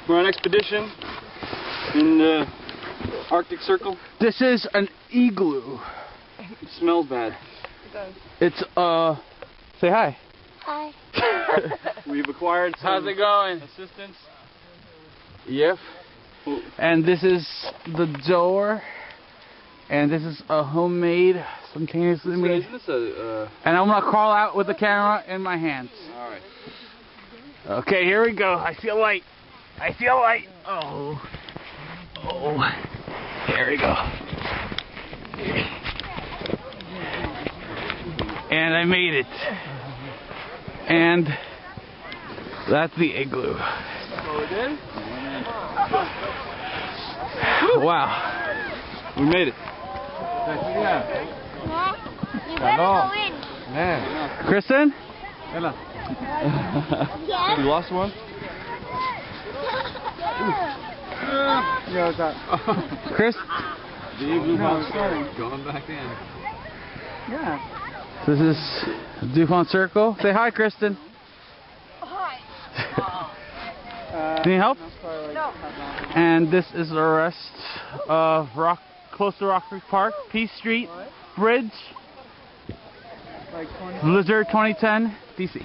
We're on expedition in the Arctic Circle. This is an igloo. It smells bad. It does. It's say hi. Hi. We've acquired some How's it going? assistance. Yep. And this is the door. And this is a homemade, spontaneously made. Isn't this a, And I'm gonna crawl out with the camera in my hands. Alright. Okay, here we go. I feel light. I feel light. Oh. Oh. There we go. And I made it. And that's the igloo. Oh, it did? Wow. We made it. You better go in. Kristen? Yes. You lost one? Yeah, what's that? Chris? The igloo box sorry. going back in. Yeah. This is Dupont Circle. Say hi, Kristen. Hi. Need help? No. And this is the rest of close to Rock Creek Park, Peace Street, Bridge, Like 20. Blizzard 2010, DC.